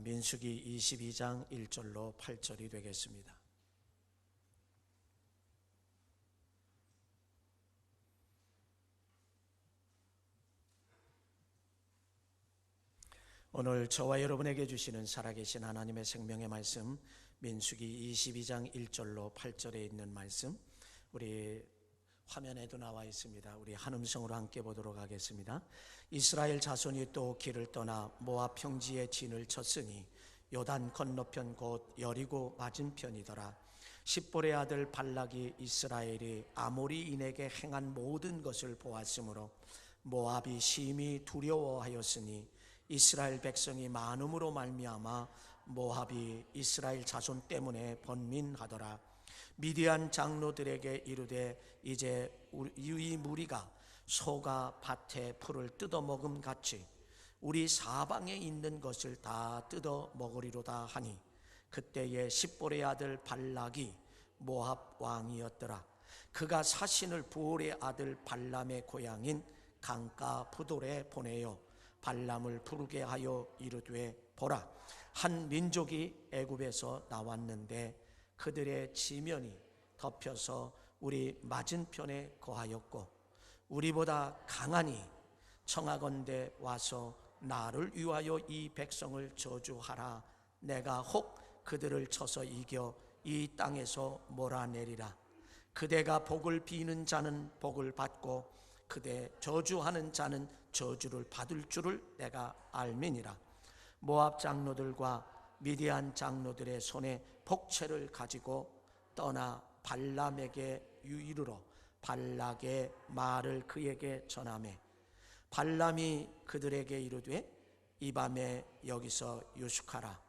민수기 22장 1절로 8절이 되겠습니다. 오늘 저와 여러분에게 주시는 살아계신 하나님의 생명의 말씀, 민수기 22장 1절로 8절에 있는 말씀, 우리 화면에도 나와 있습니다. 우리 한 음성으로 함께 보도록 하겠습니다. 이스라엘 자손이 또 길을 떠나 모압 평지에 진을 쳤으니 요단 건너편 곧 여리고 맞은편이더라. 십볼의 아들 발락이 이스라엘이 아모리인에게 행한 모든 것을 보았으므로 모압이 심히 두려워하였으니 이스라엘 백성이 많음으로 말미암아 모압이 이스라엘 자손 때문에 번민하더라. 미디안 장로들에게 이르되 이제 이 무리가 소가 밭에 풀을 뜯어먹음 같이 우리 사방에 있는 것을 다 뜯어먹으리로다 하니 그때에 십볼의 아들 발락이 모압 왕이었더라. 그가 사신을 부올의 아들 발람의 고향인 강가 부돌에 보내어 발람을 부르게 하여 이르되 보라, 한 민족이 애굽에서 나왔는데 그들의 지면이 덮여서 우리 맞은편에 거하였고 우리보다 강하니 청하건대 와서 나를 위하여 이 백성을 저주하라. 내가 혹 그들을 쳐서 이겨 이 땅에서 몰아내리라. 그대가 복을 비는 자는 복을 받고 그대 저주하는 자는 저주를 받을 줄을 내가 알미니라. 모압 장로들과 미디안 장로들의 손에 복채를 가지고 떠나 발람에게 이르러 발락의 말을 그에게 전하매 발람이 그들에게 이르되 이 밤에 여기서 유숙하라.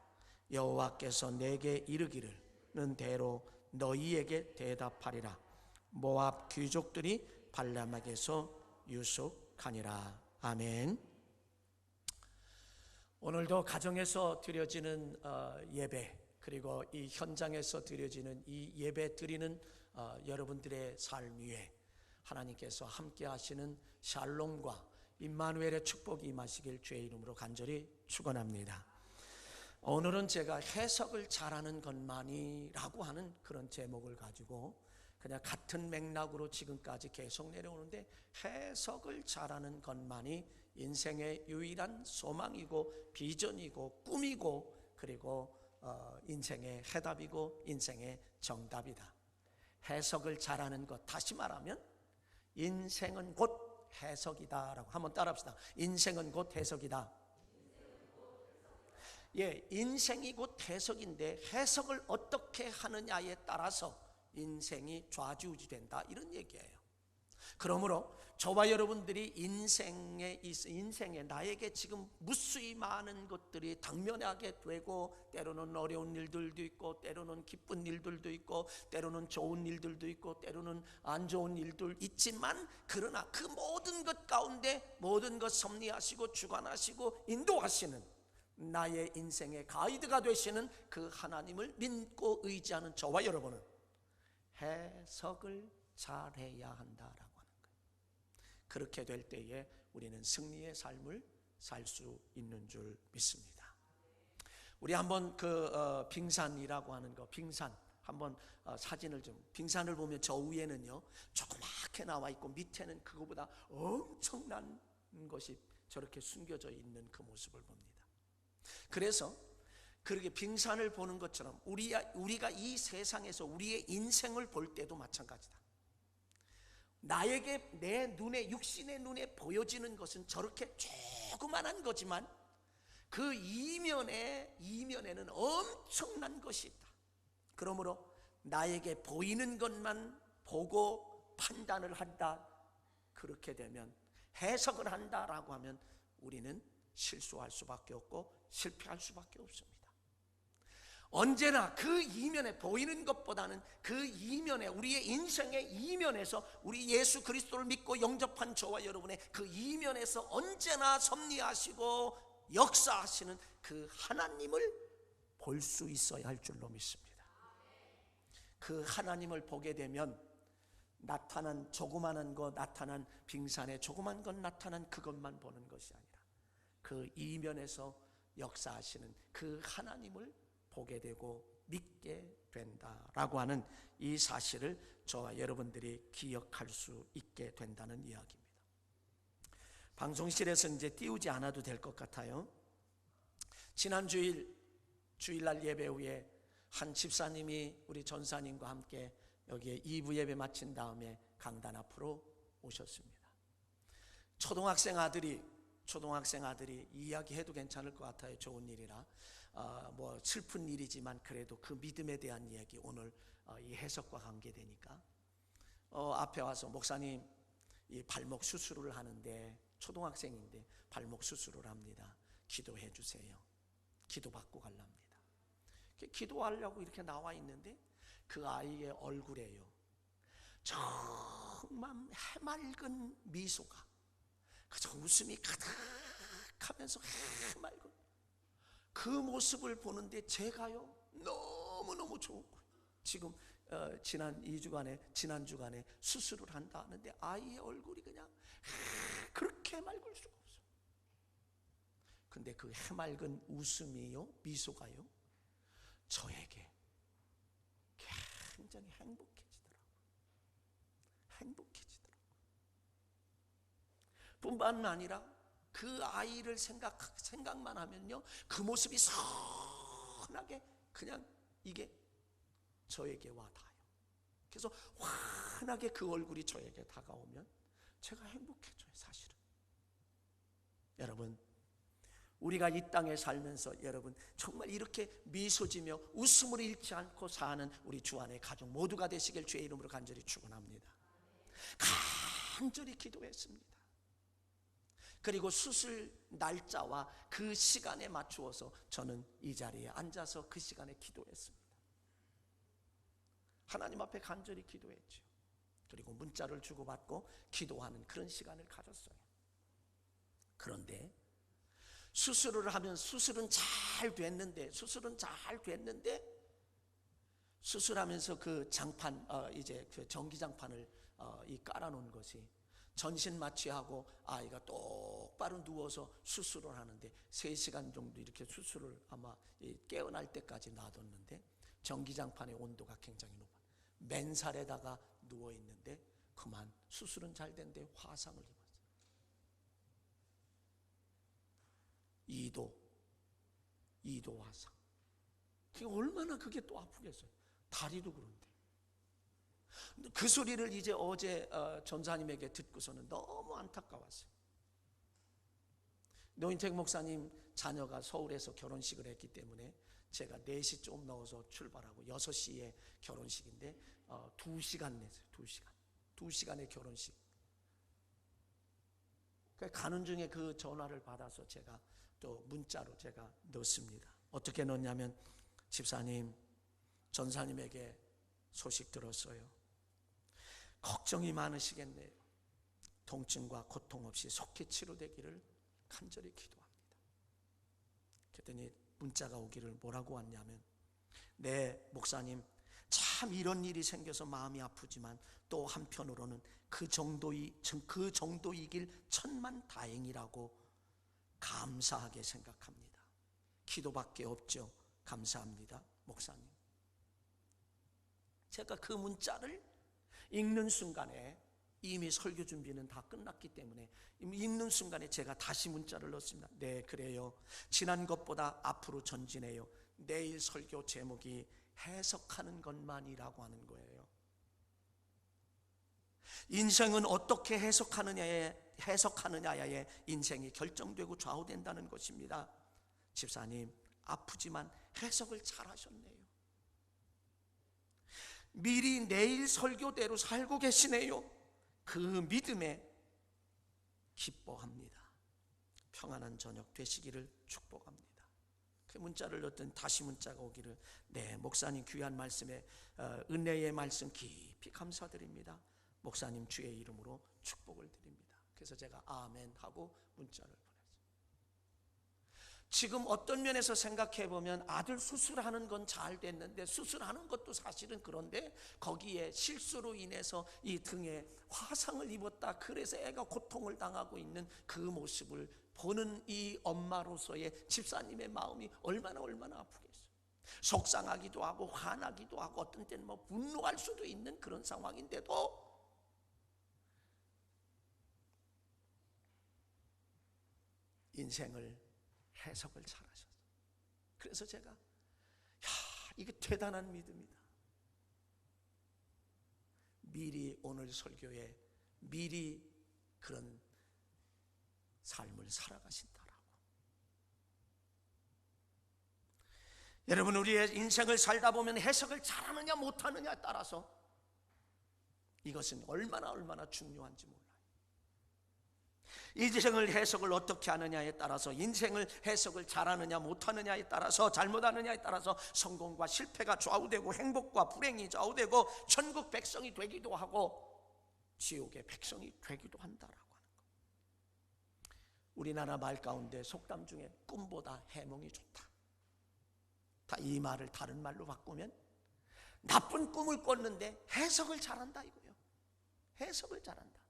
여호와께서 내게 이르기를는 대로 너희에게 대답하리라. 모압 귀족들이 발람에게서 유숙하니라. 아멘. 오늘도 가정에서 드려지는 예배, 그리고 이 현장에서 드려지는 이 예배 드리는 여러분들의 삶 위에 하나님께서 함께 하시는 샬롬과 임마누엘의 축복이 임하시길 주의 이름으로 간절히 축원합니다. 오늘은 제가 해석을 잘하는 것만이라고 하는 그런 제목을 가지고 그냥 같은 맥락으로 지금까지 계속 내려오는데, 해석을 잘하는 것만이 인생의 유일한 소망이고 비전이고 꿈이고 그리고 인생의 해답이고 인생의 정답이다. 해석을 잘하는 것, 다시 말하면 인생은 곧 해석이다 라고 한번 따라합시다. 인생은 곧 해석이다. 예, 인생이 곧 해석인데 해석을 어떻게 하느냐에 따라서 인생이 좌지우지된다, 이런 얘기예요. 그러므로 저와 여러분들이 인생에 나에게 지금 무수히 많은 것들이 당면하게 되고, 때로는 어려운 일들도 있고 때로는 기쁜 일들도 있고 때로는 좋은 일들도 있고 때로는 안 좋은 일들 있지만, 그러나 그 모든 것 가운데 모든 것 섭리하시고 주관하시고 인도하시는 나의 인생의 가이드가 되시는 그 하나님을 믿고 의지하는 저와 여러분은 해석을 잘해야 한다라고 하는 거예요. 그렇게 될 때에 우리는 승리의 삶을 살 수 있는 줄 믿습니다. 우리 한번 빙산이라고 하는 거, 빙산 한번 사진을 좀, 빙산을 보면 저 위에는요 조그맣게 나와 있고 밑에는 그거보다 엄청난 것이 저렇게 숨겨져 있는 그 모습을 봅니다. 그래서 그렇게 빙산을 보는 것처럼 우리가 이 세상에서 우리의 인생을 볼 때도 마찬가지다. 나에게 내 눈에, 육신의 눈에 보여지는 것은 저렇게 조그만한 거지만 그 이면에는 엄청난 것이 있다. 그러므로 나에게 보이는 것만 보고 판단을 한다, 그렇게 되면, 해석을 한다라고 하면 우리는 실수할 수밖에 없고 실패할 수밖에 없습니다. 언제나 그 이면에 보이는 것보다는 그 이면에, 우리의 인생의 이면에서 우리 예수 그리스도를 믿고 영접한 저와 여러분의 그 이면에서 언제나 섭리하시고 역사하시는 그 하나님을 볼 수 있어야 할 줄로 믿습니다. 그 하나님을 보게 되면 나타난 조그마한 것, 나타난 빙산에 조그만 것 나타난 그것만 보는 것이 아니라 그 이면에서 역사하시는 그 하나님을 보게 되고 믿게 된다라고 하는 이 사실을 저와 여러분들이 기억할 수 있게 된다는 이야기입니다. 방송실에서 이제 띄우지 않아도 될 것 같아요. 지난 주일날 예배 후에 한 집사님이 우리 전사님과 함께 여기에 2부 예배 마친 다음에 강단 앞으로 오셨습니다. 초등학생 아들이 이야기해도 괜찮을 것 같아요. 좋은 일이라 뭐 슬픈 일이지만 그래도 그 믿음에 대한 이야기, 오늘 이 해석과 관계되니까 앞에 와서 목사님 이 발목 수술을 하는데, 초등학생인데 발목 수술을 합니다. 기도해 주세요. 기도받고 갈랍니다. 기도하려고 이렇게 나와 있는데 그 아이의 얼굴에요, 정말 해맑은 미소가, 그저 웃음이 가득하면서 해맑은 그 모습을 보는데 제가요 너무너무 좋은 거예요. 지금 지난 주간에 수술을 한다 하는데 아이의 얼굴이 그냥 그렇게 해맑을 수가 없어요. 근데 그 해맑은 웃음이요, 미소가요, 저에게 굉장히 행복해지더라고요. 뿐만 아니라 그 아이를 생각만 하면요, 그 모습이 선하게 그냥 이게 저에게 와 닿아요. 그래서 환하게 그 얼굴이 저에게 다가오면 제가 행복해져요, 사실은. 여러분, 우리가 이 땅에 살면서 여러분 정말 이렇게 미소 지며 웃음을 잃지 않고 사는 우리 주 안의 가족 모두가 되시길 주의 이름으로 간절히 축원합니다. 간절히 기도했습니다. 그리고 수술 날짜와 그 시간에 맞추어서 저는 이 자리에 앉아서 그 시간에 기도했습니다. 하나님 앞에 간절히 기도했죠. 그리고 문자를 주고받고 기도하는 그런 시간을 가졌어요. 그런데 수술을 하면 수술은 잘 됐는데 수술하면서 그 장판 이제 그 전기장판을 깔아놓은 것이 전신 마취하고 아이가 똑바로 누워서 수술을 하는데 3시간 정도 이렇게 수술을 아마 깨어날 때까지 놔뒀는데 전기장판의 온도가 굉장히 높아요. 맨살에다가 누워있는데 그만 수술은 잘 됐는데 화상을 입었어요. 2도 화상. 그게 얼마나 그게 또 아프겠어요. 다리도 그런데. 그 소리를 이제 어제 전사님에게 듣고서는 너무 안타까웠어요. 노인택 목사님 자녀가 서울에서 결혼식을 했기 때문에 제가 4시 좀 넣어서 출발하고 6시에 결혼식인데 2시간 냈어요. 2시간의 결혼식. 가는 중에 그 전화를 받아서 제가 또 문자로 제가 넣습니다. 어떻게 넣냐면, 집사님, 전사님에게 소식 들었어요. 걱정이 많으시겠네요. 통증과 고통 없이 속히 치료되기를 간절히 기도합니다. 그랬더니 문자가 오기를 뭐라고 왔냐면, 네 목사님, 참 이런 일이 생겨서 마음이 아프지만 또 한편으로는 그 정도이길 천만 다행이라고 감사하게 생각합니다. 기도밖에 없죠. 감사합니다, 목사님. 제가 그 문자를 읽는 순간에 이미 설교 준비는 다 끝났기 때문에 읽는 순간에 제가 다시 문자를 넣었습니다. 네, 그래요. 지난 것보다 앞으로 전진해요. 내일 설교 제목이 해석하는 것만이라고 하는 거예요. 인생은 어떻게 해석하느냐에 인생이 결정되고 좌우된다는 것입니다. 집사님, 아프지만 해석을 잘 하셨네요. 미리 내일 설교대로 살고 계시네요. 그 믿음에 기뻐합니다. 평안한 저녁 되시기를 축복합니다. 그 문자를 넣었더니 다시 문자가 오기를, 네 목사님 귀한 말씀에 은혜의 말씀 깊이 감사드립니다. 목사님 주의 이름으로 축복을 드립니다. 그래서 제가 아멘 하고 문자를 보냈어요. 지금 어떤 면에서 생각해 보면 아들 수술하는 건 잘 됐는데, 수술하는 것도 사실은 그런데 거기에 실수로 인해서 이 등에 화상을 입었다, 그래서 애가 고통을 당하고 있는 그 모습을 보는 이 엄마로서의 집사님의 마음이 얼마나 아프겠어요. 속상하기도 하고 화나기도 하고 어떤 때는 뭐 분노할 수도 있는 그런 상황인데도 인생을 해석을 잘하셨어요. 그래서 제가 이게 대단한 믿음이다. 미리 오늘 설교에 미리 그런 삶을 살아가신다라고. 여러분, 우리의 인생을 살다 보면 해석을 잘하느냐 못하느냐에 따라서 이것은 얼마나 중요한지 몰라요. 인생을 해석을 어떻게 하느냐에 따라서, 인생을 해석을 잘하느냐 못하느냐에 따라서, 잘못하느냐에 따라서 성공과 실패가 좌우되고 행복과 불행이 좌우되고 천국 백성이 되기도 하고 지옥의 백성이 되기도 한다라고 하는 것. 우리나라 말 가운데 속담 중에 꿈보다 해몽이 좋다. 이 말을 다른 말로 바꾸면 나쁜 꿈을 꿨는데 해석을 잘한다 이거예요. 해석을 잘한다.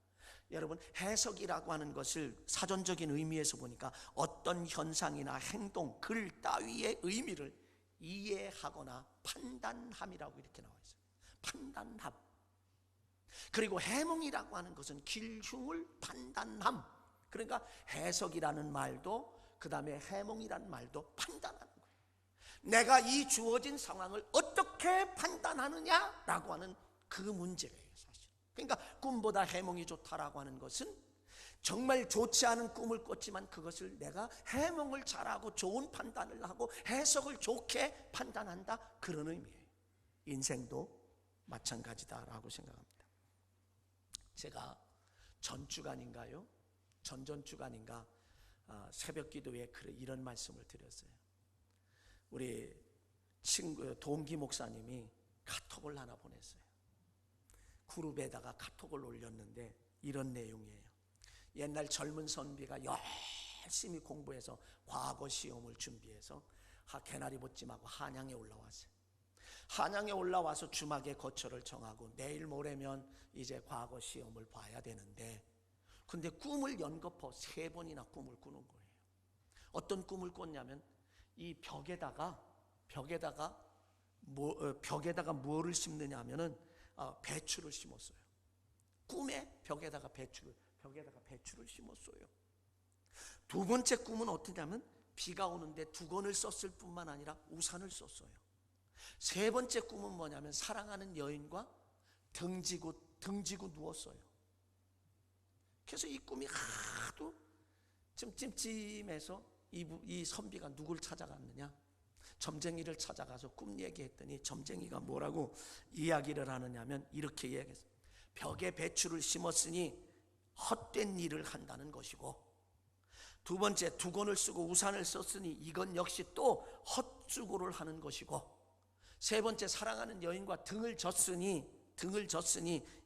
여러분, 해석이라고 하는 것을 사전적인 의미에서 보니까 어떤 현상이나 행동, 글 따위의 의미를 이해하거나 판단함이라고 이렇게 나와 있어요. 판단함. 그리고 해몽이라고 하는 것은 길흉을 판단함. 그러니까 해석이라는 말도 그 다음에 해몽이라는 말도 판단하는 거예요. 내가 이 주어진 상황을 어떻게 판단하느냐라고 하는 그 문제예요, 사실. 그러니까 꿈보다 해몽이 좋다라고 하는 것은 정말 좋지 않은 꿈을 꿨지만 그것을 내가 해몽을 잘하고 좋은 판단을 하고 해석을 좋게 판단한다, 그런 의미예요. 인생도 마찬가지다라고 생각합니다. 제가 전주간인가요? 전전주간인가 새벽 기도에 이런 말씀을 드렸어요. 우리 친구 동기 목사님이 카톡을 하나 보냈어요. 그룹에다가 카톡을 올렸는데 이런 내용이에요. 옛날 젊은 선비가 열심히 공부해서 과거 시험을 준비해서 개나리 보찜하고 한양에 올라왔어요. 한양에 올라와서 주막에 거처를 정하고 내일 모레면 이제 과거 시험을 봐야 되는데, 근데 꿈을 연거푸 3번이나 꿈을 꾸는 거예요. 어떤 꿈을 꿨냐면 이 벽에다가 뭐를 심느냐 하면은 배추를 심었어요. 꿈에 벽에다가 배추를 심었어요. 두 번째 꿈은 어떠냐면 비가 오는데 두건을 썼을 뿐만 아니라 우산을 썼어요. 세 번째 꿈은 뭐냐면 사랑하는 여인과 등지고 누웠어요. 그래서 이 꿈이 하도 좀 찜찜해서 이 선비가 누굴 찾아갔느냐, 점쟁이를 찾아가서 꿈 얘기했더니 점쟁이가 뭐라고 이야기를 하느냐면 이렇게 이야기했어요. 벽에 배추를 심었으니 헛된 일을 한다는 것이고, 두 번째 두건을 쓰고 우산을 썼으니 이건 역시 또 헛수고를 하는 것이고, 세 번째 사랑하는 여인과 등을 졌으니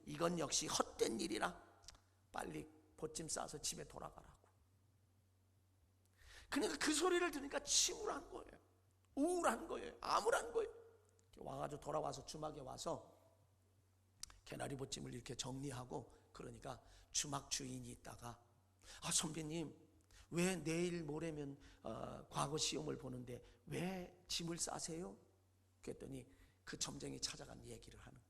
이건 역시 헛된 일이라 빨리 보찜 싸서 집에 돌아가라고. 그러니까 그 소리를 들으니까 침울한 거예요. 우울한 거예요. 암울한 거예요. 와가지고 돌아와서 주막에 와서 개나리 보찜을 이렇게 정리하고, 그러니까 주막 주인이 있다가 선배님, 왜 내일 모레면 과거 시험을 보는데 왜 짐을 싸세요? 그랬더니 그 점쟁이 찾아간 얘기를 하는 거예요.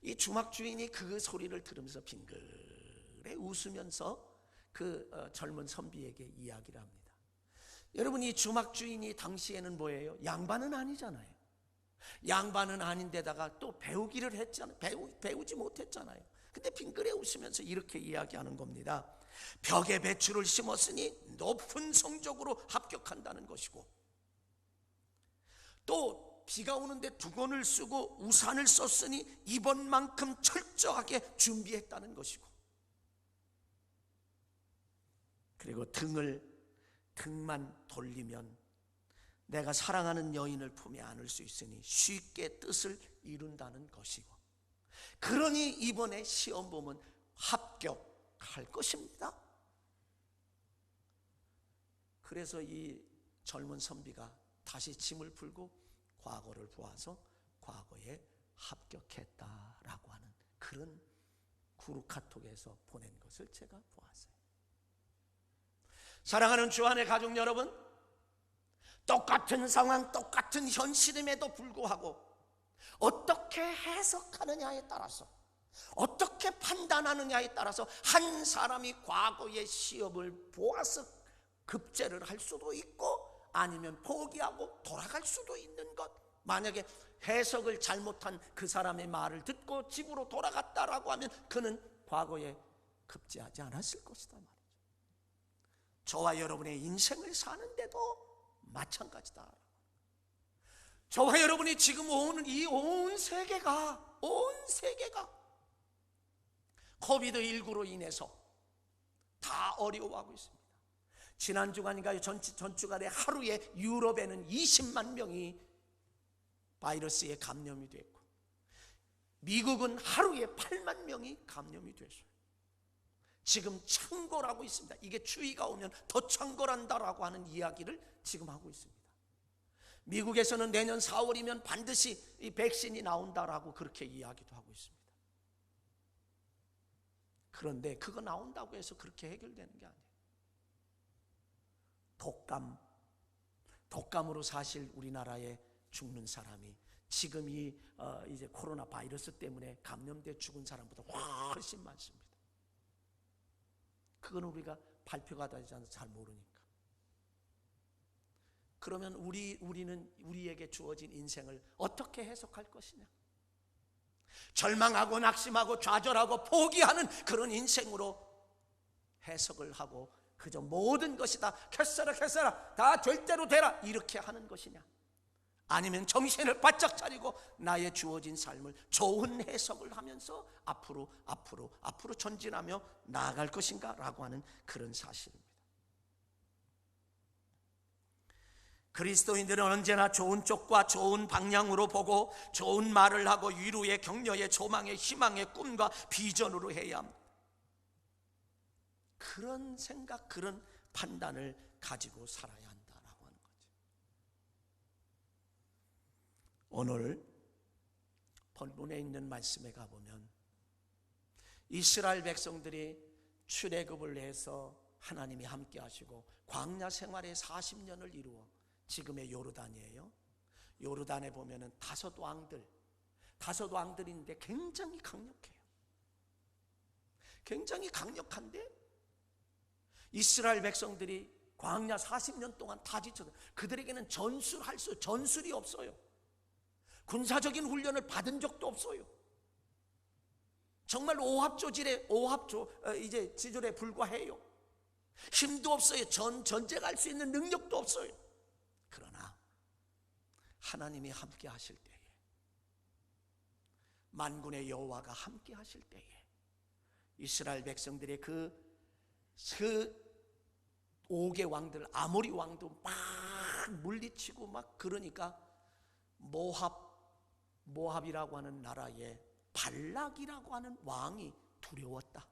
이 주막 주인이 그 소리를 들으면서 빙그레 웃으면서 그 젊은 선비에게 이야기를 합니다. 여러분, 이 주막 주인이 당시에는 뭐예요? 양반은 아니잖아요. 양반은 아닌데다가 또 배우기를 했잖아요. 배우지 못했잖아요. 근데 빙그레 웃으면서 이렇게 이야기하는 겁니다. 벽에 배추를 심었으니 높은 성적으로 합격한다는 것이고, 또 비가 오는데 두건을 쓰고 우산을 썼으니 이번만큼 철저하게 준비했다는 것이고, 그리고 등만 돌리면 내가 사랑하는 여인을 품에 안을 수 있으니 쉽게 뜻을 이룬다는 것이고, 그러니 이번에 시험 보면 합격할 것입니다. 그래서 이 젊은 선비가 다시 짐을 풀고 과거를 보아서 과거에 합격했다라고 하는 그런 그룹 카톡에서 보낸 것을 제가 보았어요. 사랑하는 주안의 가족 여러분, 똑같은 상황, 똑같은 현실임에도 불구하고 어떻게 해석하느냐에 따라서, 어떻게 판단하느냐에 따라서 한 사람이 과거의 시험을 보아서 급제를 할 수도 있고 아니면 포기하고 돌아갈 수도 있는 것. 만약에 해석을 잘못한 그 사람의 말을 듣고 집으로 돌아갔다라고 하면 그는 과거에 급제하지 않았을 것이다 말이죠. 저와 여러분의 인생을 사는데도 마찬가지다. 저와 여러분이 지금 오는 이 온 세계가 코비드19로 인해서 다 어려워하고 있습니다. 지난 주간인가요? 전 주간에 하루에 유럽에는 20만 명이 바이러스에 감염이 됐고, 미국은 하루에 8만 명이 감염이 됐어요. 지금 창궐하고 있습니다. 이게 추위가 오면 더 창궐한다라고 하는 이야기를 지금 하고 있습니다. 미국에서는 내년 4월이면 반드시 이 백신이 나온다라고 그렇게 이야기도 하고 있습니다. 그런데 그거 나온다고 해서 그렇게 해결되는 게 아니에요. 독감으로 사실 우리나라에 죽는 사람이 지금 이제 코로나 바이러스 때문에 감염돼 죽은 사람보다 훨씬 많습니다. 그건 우리가 발표가 되지 않아서 잘 모르니까. 그러면 우리는 우리에게 주어진 인생을 어떻게 해석할 것이냐? 절망하고 낙심하고 좌절하고 포기하는 그런 인생으로 해석을 하고 그저 모든 것이 다 캐서라 다 절대로 되라 이렇게 하는 것이냐? 아니면 정신을 바짝 차리고 나의 주어진 삶을 좋은 해석을 하면서 앞으로 전진하며 나아갈 것인가 라고 하는 그런 사실입니다. 그리스도인들은 언제나 좋은 쪽과 좋은 방향으로 보고 좋은 말을 하고 위로의 격려의 소망의 희망의 꿈과 비전으로 해야 합니다. 그런 생각, 그런 판단을 가지고 살아야 한다라고 하는 거죠. 오늘 본문에 있는 말씀에 가보면 이스라엘 백성들이 출애굽을 해서 하나님이 함께 하시고 광야 생활의 40년을 이루어 지금의 요르단이에요. 요르단에 보면은 다섯 왕들인데 굉장히 강력해요. 굉장히 강력한데 이스라엘 백성들이 광야 40년 동안 다 지쳐서 그들에게는 전술이 없어요. 군사적인 훈련을 받은 적도 없어요. 정말 이제 지졸에 불과해요. 힘도 없어요. 전쟁할 수 있는 능력도 없어요. 그러나 하나님이 함께 하실 때에, 만군의 여호와가 함께 하실 때에 이스라엘 백성들의 그 5개 왕들, 아모리 왕도 막 물리치고 막 그러니까 모압이라고 하는 나라에 발락이라고 하는 왕이 두려웠다.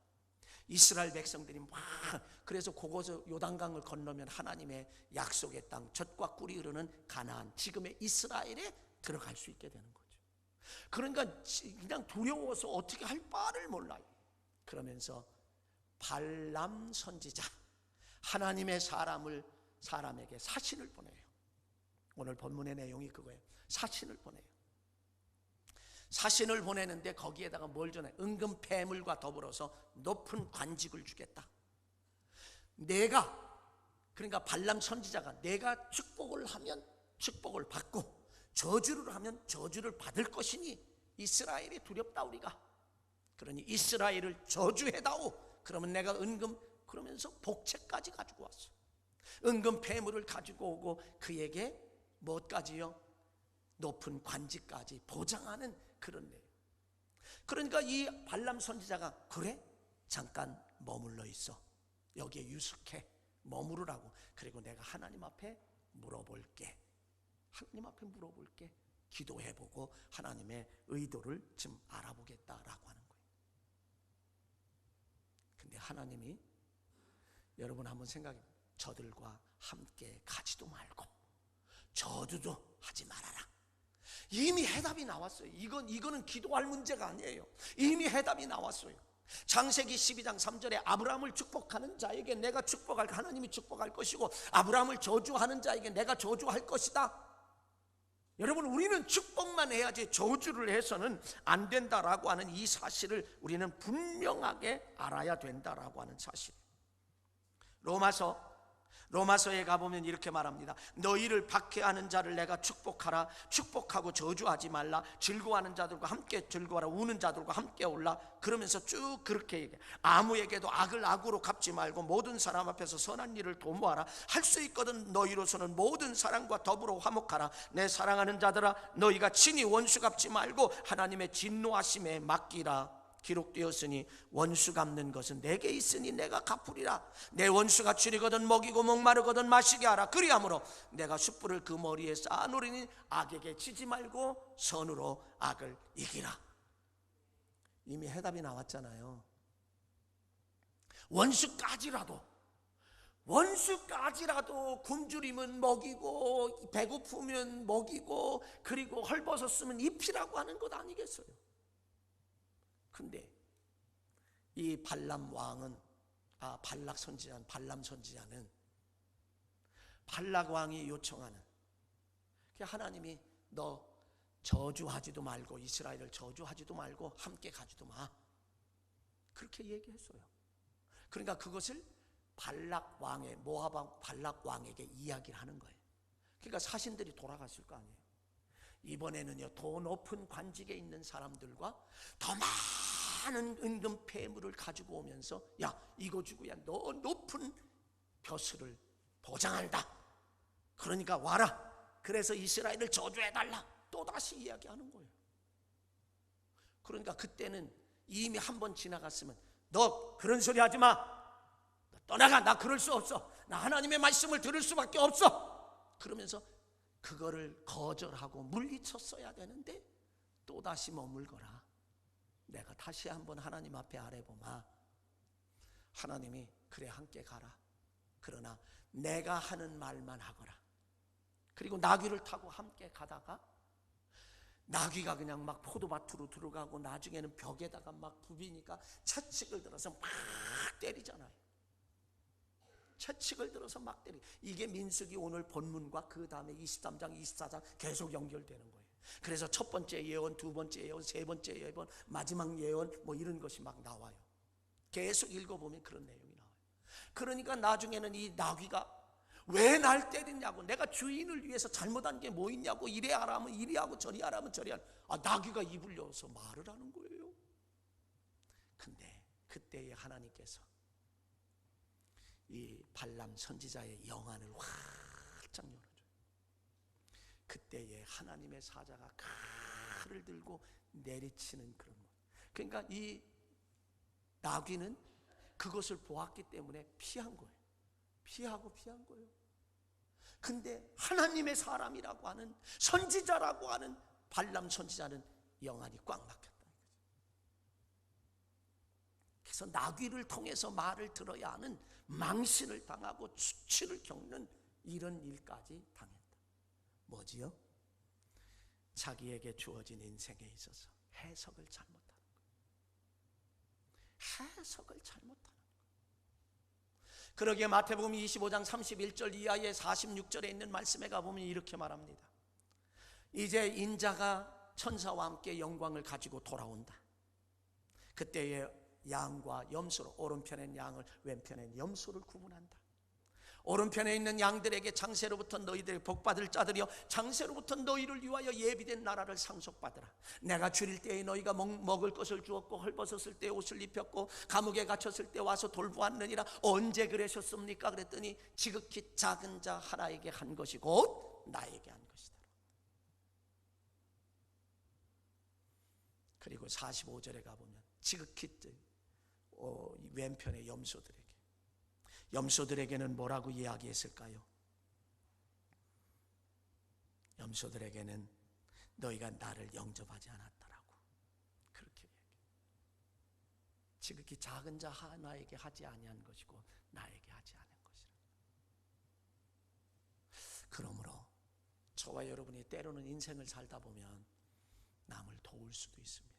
이스라엘 백성들이 막 그래서 그곳에 요단강을 건너면 하나님의 약속의 땅, 젖과 꿀이 흐르는 가나안, 지금의 이스라엘에 들어갈 수 있게 되는 거죠. 그러니까 그냥 두려워서 어떻게 할 바를 몰라요. 그러면서 발람 선지자, 하나님의 사람에게 사신을 보내요. 오늘 본문의 내용이 그거예요. 사신을 보내요. 사신을 보내는데 거기에다가 뭘 전해? 은금 폐물과 더불어서 높은 관직을 주겠다. 그러니까 발람 선지자가 내가 축복을 하면 축복을 받고 저주를 하면 저주를 받을 것이니 이스라엘이 두렵다 우리가. 그러니 이스라엘을 저주해다오. 그러면 내가 그러면서 복채까지 가지고 왔어. 은금 폐물을 가지고 오고 그에게 뭐까지요? 높은 관직까지 보장하는 그런 내용. 그러니까 이 발람 선지자가 그래? 잠깐 머물러 있어. 여기에 유숙해. 머무르라고. 그리고 내가 하나님 앞에 물어볼게. 기도해보고 하나님의 의도를 좀 알아보겠다라고 하는 거예요. 근데 하나님이 여러분 한번 생각해 보세요. 저들과 함께 가지도 말고 저주도 하지 말아라. 이미 해답이 나왔어요. 이거는 기도할 문제가 아니에요. 이미 해답이 나왔어요. 창세기 12장 3절에 아브라함을 축복하는 자에게 내가 축복할, 하나님이 축복할 것이고 아브라함을 저주하는 자에게 내가 저주할 것이다. 여러분, 우리는 축복만 해야지 저주를 해서는 안 된다라고 하는 이 사실을 우리는 분명하게 알아야 된다라고 하는 사실. 로마서에 가보면 이렇게 말합니다. 너희를 박해하는 자를 내가 축복하라. 축복하고 저주하지 말라. 즐거워하는 자들과 함께 즐거워하라. 우는 자들과 함께 울라. 그러면서 쭉 그렇게 얘기해. 아무에게도 악을 악으로 갚지 말고 모든 사람 앞에서 선한 일을 도모하라. 할 수 있거든 너희로서는 모든 사람과 더불어 화목하라. 내 사랑하는 자들아, 너희가 친히 원수 갚지 말고 하나님의 진노하심에 맡기라. 기록되었으니 원수 갚는 것은 내게 있으니 내가 갚으리라. 내 원수가 줄이거든 먹이고 목마르거든 마시게 하라. 그리하므로 내가 숯불을 그 머리에 쌓아놓으니 악에게 치지 말고 선으로 악을 이기라. 이미 해답이 나왔잖아요. 원수까지라도 굶주리면 먹이고 배고프면 먹이고 그리고 헐벗었으면 입히라고 하는 것 아니겠어요? 근데 이 발람 선지자는 발락 왕이 요청하는, 하나님이 너 저주하지도 말고 이스라엘을 저주하지도 말고 함께 가지도 마, 그렇게 얘기했어요. 그러니까 그것을 발락 왕의 모압 왕 발락 왕에게 이야기를 하는 거예요. 그러니까 사신들이 돌아갔을 거 아니에요. 이번에는요, 더 높은 관직에 있는 사람들과 더 많은 은금 폐물을 가지고 오면서, 야, 이거 주고, 야, 너 높은 벼슬을 보장한다. 그러니까 와라. 그래서 이스라엘을 저주해달라. 또다시 이야기하는 거예요. 그러니까 그때는 이미 한 번 지나갔으면, 너 그런 소리 하지 마. 너 떠나가. 나 그럴 수 없어. 나 하나님의 말씀을 들을 수밖에 없어. 그러면서 그거를 거절하고 물리쳤어야 되는데 또다시 머물거라. 내가 다시 한번 하나님 앞에 아뢰보마. 하나님이 그래 함께 가라. 그러나 내가 하는 말만 하거라. 그리고 나귀를 타고 함께 가다가 나귀가 그냥 막 포도밭으로 들어가고 나중에는 벽에다가 막 부비니까 채찍을 들어서 막 때리잖아요. 채찍을 들어서 막 때리. 이게 민수기 오늘 본문과 그 다음에 23장 24장 계속 연결되는 거예요. 그래서 첫 번째 예언, 두 번째 예언, 세 번째 예언, 마지막 예언, 뭐 이런 것이 막 나와요. 계속 읽어보면 그런 내용이 나와요. 그러니까 나중에는 이 나귀가 왜 날 때리냐고, 내가 주인을 위해서 잘못한 게 뭐 있냐고, 이래 하라면 이리 하고 저리 하라면 저리 하라. 나귀가 입을 열어서 말을 하는 거예요. 근데 그때에 하나님께서 이 발람 선지자의 영안을 활짝 열어줘요. 그때에 하나님의 사자가 칼을 들고 내리치는 그런 것. 그러니까 이 나귀는 그것을 보았기 때문에 피한 거예요. 피한 거예요. 근데 하나님의 사람이라고 하는, 선지자라고 하는 발람 선지자는 영안이 꽉 막혔다. 그래서 나귀를 통해서 말을 들어야 하는 망신을 당하고 수치를 겪는 이런 일까지 당했다. 뭐지요? 자기에게 주어진 인생에 있어서 해석을 잘못하는 거예요. 해석을 잘못하는 거예요. 그러기에 마태복음 25장 31절 이하의 46절에 있는 말씀에 가보면 이렇게 말합니다. 이제 인자가 천사와 함께 영광을 가지고 돌아온다. 그때에 양과 염소로, 오른편엔 양을 왼편엔 염소를 구분한다. 오른편에 있는 양들에게 장세로부터 너희들의 복받을 자들이여, 장세로부터 너희를 위하여 예비된 나라를 상속받으라. 내가 줄일 때에 너희가 먹을 것을 주었고, 헐벗었을 때 옷을 입혔고, 감옥에 갇혔을 때 와서 돌보았느니라. 언제 그러셨습니까? 그랬더니 지극히 작은 자 하나에게 한 것이 곧 나에게 한 것이다. 그리고 45절에 가보면 지극히 왼편의 염소들에게는 뭐라고 이야기했을까요? 염소들에게는 너희가 나를 영접하지 않았다라고 그렇게 얘기해요. 지극히 작은 자 하나에게 하지 아니한 것이고 나에게 하지 않은 것이라. 그러므로 저와 여러분이 때로는 인생을 살다 보면 남을 도울 수도 있습니다.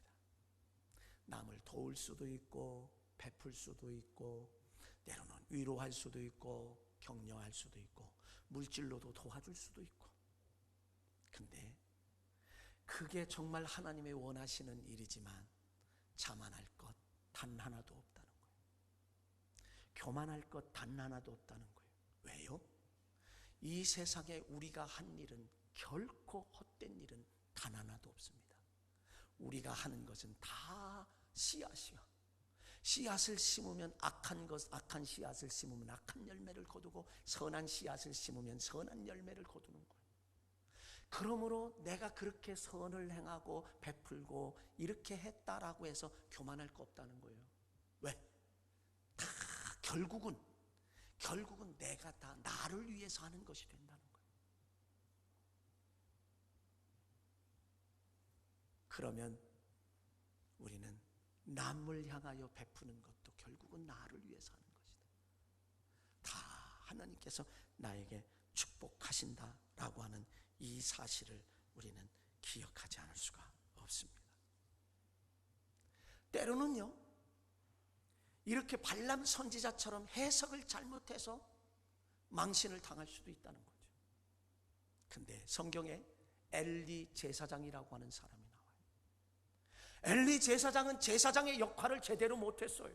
남을 도울 수도 있고 베풀 수도 있고 때로는 위로할 수도 있고 격려할 수도 있고 물질로도 도와줄 수도 있고. 근데 그게 정말 하나님의 원하시는 일이지만 자만할 것 단 하나도 없다는 거예요. 교만할 것 단 하나도 없다는 거예요. 왜요? 이 세상에 우리가 한 일은 결코 헛된 일은 단 하나도 없습니다. 우리가 하는 것은 다 씨앗이요. 씨앗을 심으면 악한 씨앗을 심으면 악한 열매를 거두고 선한 씨앗을 심으면 선한 열매를 거두는 거예요. 그러므로 내가 그렇게 선을 행하고 베풀고 이렇게 했다라고 해서 교만할 거 없다는 거예요. 왜? 다 결국은 내가 다 나를 위해서 하는 것이 된다는 거예요. 그러면 우리는 남을 향하여 베푸는 것도 결국은 나를 위해서 하는 것이다. 다 하나님께서 나에게 축복하신다라고 하는 이 사실을 우리는 기억하지 않을 수가 없습니다. 때로는요, 이렇게 발람 선지자처럼 해석을 잘못해서 망신을 당할 수도 있다는 거죠. 근데 성경에 엘리 제사장이라고 하는 사람이 나와요. 엘리 제사장은 제사장의 역할을 제대로 못했어요.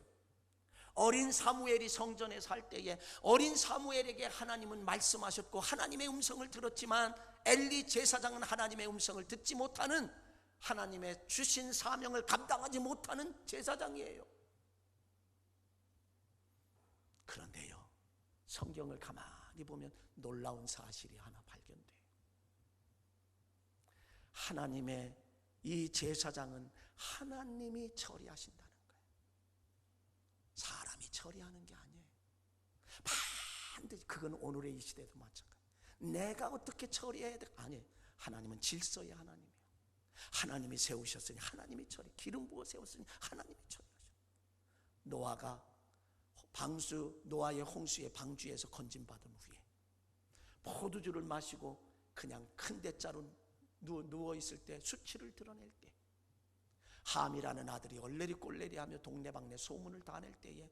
어린 사무엘이 성전에 살 때에 어린 사무엘에게 하나님은 말씀하셨고 하나님의 음성을 들었지만 엘리 제사장은 하나님의 음성을 듣지 못하는, 하나님의 주신 사명을 감당하지 못하는 제사장이에요. 그런데요, 성경을 가만히 보면 놀라운 사실이 하나 발견돼요. 하나님의 이 제사장은 하나님이 처리하신다는 거예요. 사람이 처리하는 게 아니에요. 반드시 그건 오늘의 이 시대도 마찬가지예요. 내가 어떻게 처리해야 돼? 아니에요. 하나님은 질서의 하나님이에요. 하나님이 세우셨으니 하나님이 처리, 기름 부어 세웠으니 하나님이 처리하셨어요. 노아의 홍수의 방주에서 건진받은 후에 포도주를 마시고 그냥 큰 대자로 누워있을 때, 수치를 드러낼 때, 함이라는 아들이 얼레리 꼴레리 하며 동네방네 소문을 다 낼 때에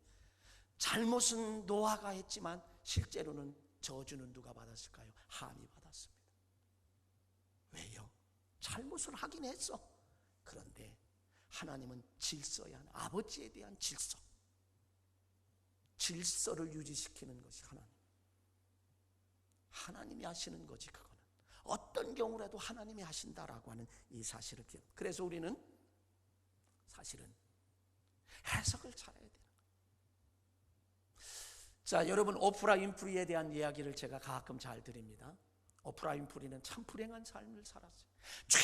잘못은 노아가 했지만 실제로는 저주는 누가 받았을까요? 함이 받았습니다. 왜요? 잘못을 하긴 했어. 그런데 하나님은 질서야, 아버지에 대한 질서를 유지시키는 것이 하나님이 하시는 거지. 그거는 어떤 경우라도 하나님이 하신다라고 하는 이 사실을 기억. 그래서 우리는 사실은 해석을 잘해야 되는 거예요. 자, 여러분, 오프라 윈프리에 대한 이야기를 제가 가끔 잘 드립니다. 오프라 윈프리는 참 불행한 삶을 살았어요. 쫙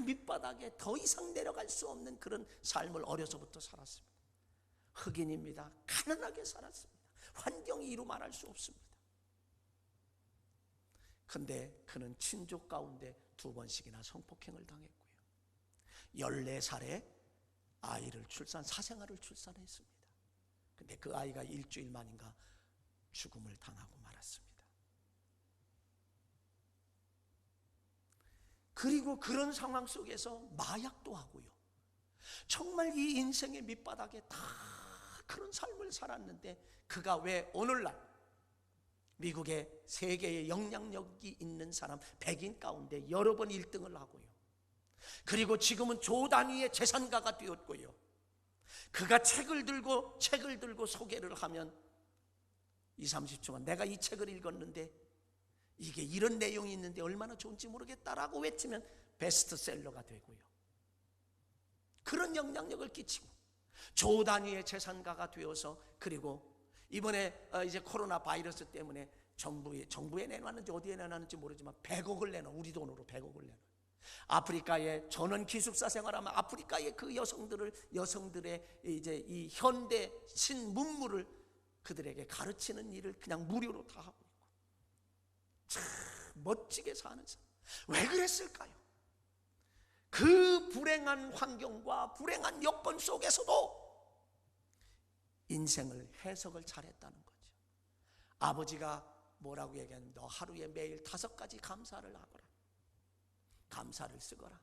밑바닥에 더 이상 내려갈 수 없는 그런 삶을 어려서부터 살았습니다. 흑인입니다. 가난하게 살았습니다. 환경이 이루 말할 수 없습니다. 근데 그는 친족 가운데 2번씩이나 성폭행을 당했고요. 14살에 사생아를 출산했습니다. 근데 그 아이가 일주일 만인가 죽음을 당하고 말았습니다. 그리고 그런 상황 속에서 마약도 하고요. 정말 이 인생의 밑바닥에 다 그런 삶을 살았는데 그가 왜 오늘날 미국의 세계에 영향력이 있는 사람 100인 가운데 여러 번 1등을 하고요. 그리고 지금은 조 단위의 재산가가 되었고요. 그가 책을 들고 소개를 하면 20-30초만 내가 이 책을 읽었는데 이게 이런 내용이 있는데 얼마나 좋은지 모르겠다라고 외치면 베스트셀러가 되고요. 그런 영향력을 끼치고 조 단위의 재산가가 되어서, 그리고 이번에 이제 코로나 바이러스 때문에 정부에 내놨는지 어디에 내놨는지 모르지만 100억을 내놔, 우리 돈으로 100억을 내놔. 아프리카에 전원 기숙사 생활하면 아프리카의 그 여성들의 이제 이 현대 신문물을 그들에게 가르치는 일을 그냥 무료로 다 하고 있고, 참 멋지게 사는 사람. 왜 그랬을까요? 그 불행한 환경과 불행한 여건 속에서도 인생을 해석을 잘했다는 거죠. 아버지가 뭐라고 얘기하냐면 너 하루에 매일 5가지 감사를 하거라. 감사를 쓰거라.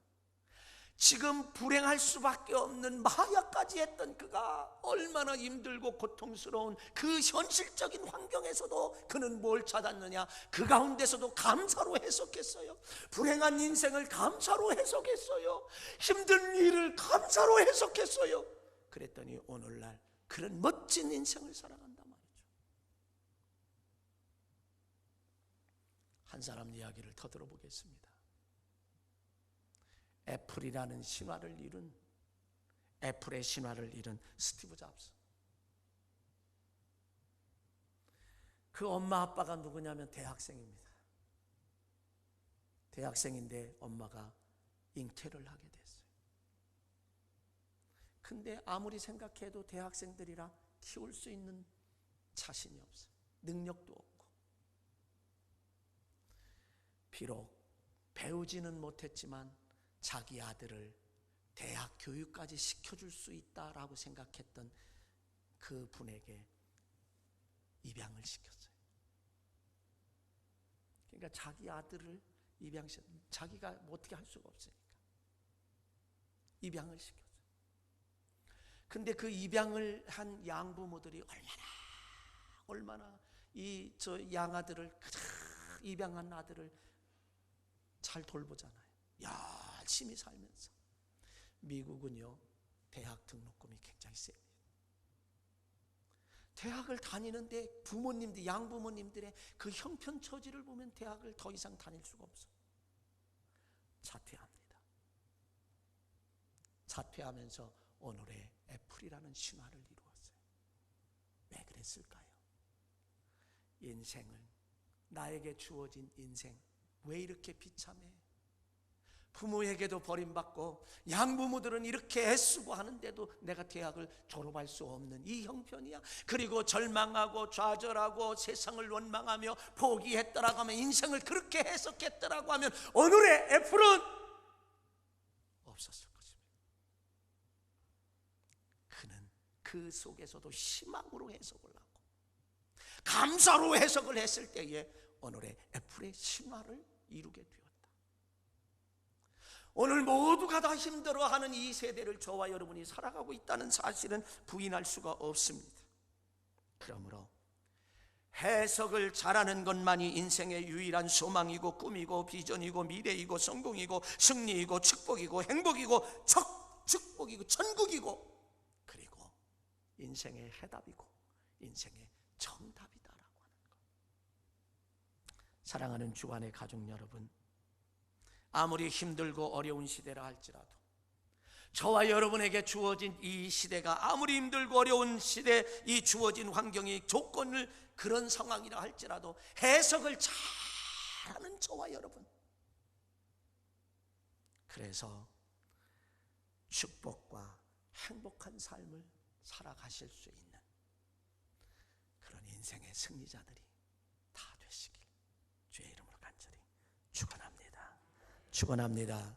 지금 불행할 수밖에 없는 마약까지 했던 그가 얼마나 힘들고 고통스러운 그 현실적인 환경에서도 그는 뭘 찾았느냐? 그 가운데서도 감사로 해석했어요. 불행한 인생을 감사로 해석했어요. 힘든 일을 감사로 해석했어요. 그랬더니 오늘날 그런 멋진 인생을 살아간단 말이죠. 한 사람 이야기를 더 들어보겠습니다. 애플이라는 신화를 이룬, 애플의 신화를 이룬 스티브 잡스. 그 엄마 아빠가 누구냐면 대학생입니다. 대학생인데 엄마가 잉태를 하게 됐어요. 근데 아무리 생각해도 대학생들이라 키울 수 있는 자신이 없어요. 능력도 없고. 비록 배우지는 못했지만 자기 아들을 대학 교육까지 시켜줄 수 있다라고 생각했던 그 분에게 입양을 시켰어요. 그러니까 자기 아들을 입양시켰어요. 자기가 뭐 어떻게 할 수가 없으니까 입양을 시켰어요. 근데 그 입양을 한 양부모들이 얼마나 이 양아들을, 입양한 아들을 잘 돌보잖아요. 열심히 살면서. 미국은요, 대학 등록금이 굉장히 셉니다. 대학을 다니는데 부모님들, 양부모님들의 그 형편 처지를 보면 대학을 더 이상 다닐 수가 없어. 자퇴합니다. 자퇴하면서 오늘의 애플이라는 신화를 이루었어요. 왜 그랬을까요? 인생을, 나에게 주어진 인생 왜 이렇게 비참해? 부모에게도 버림받고 양부모들은 이렇게 애쓰고 하는데도 내가 대학을 졸업할 수 없는 이 형편이야. 그리고 절망하고 좌절하고 세상을 원망하며 포기했더라고 하면, 인생을 그렇게 해석했더라고 하면 오늘의 애플은 없었을 것입니다. 그는 그 속에서도 희망으로 해석을 하고 감사로 해석을 했을 때에 오늘의 애플의 신화를 이루게 되었다. 오늘 모두가 다 힘들어하는 이 세대를 저와 여러분이 살아가고 있다는 사실은 부인할 수가 없습니다. 그러므로 해석을 잘하는 것만이 인생의 유일한 소망이고 꿈이고 비전이고 미래이고 성공이고 승리이고 축복이고 행복이고 축복이고 천국이고, 그리고 인생의 해답이고 인생의 정답이다라고 하는 것. 사랑하는 주간의 가족 여러분, 아무리 힘들고 어려운 시대라 할지라도, 저와 여러분에게 주어진 이 시대가 아무리 힘들고 어려운 시대, 이 주어진 환경이 조건을 그런 상황이라 할지라도 해석을 잘하는 저와 여러분, 그래서 축복과 행복한 삶을 살아가실 수 있는 그런 인생의 승리자들이 다 되시길 주의 이름으로 간절히 축원합니다. 축원합니다.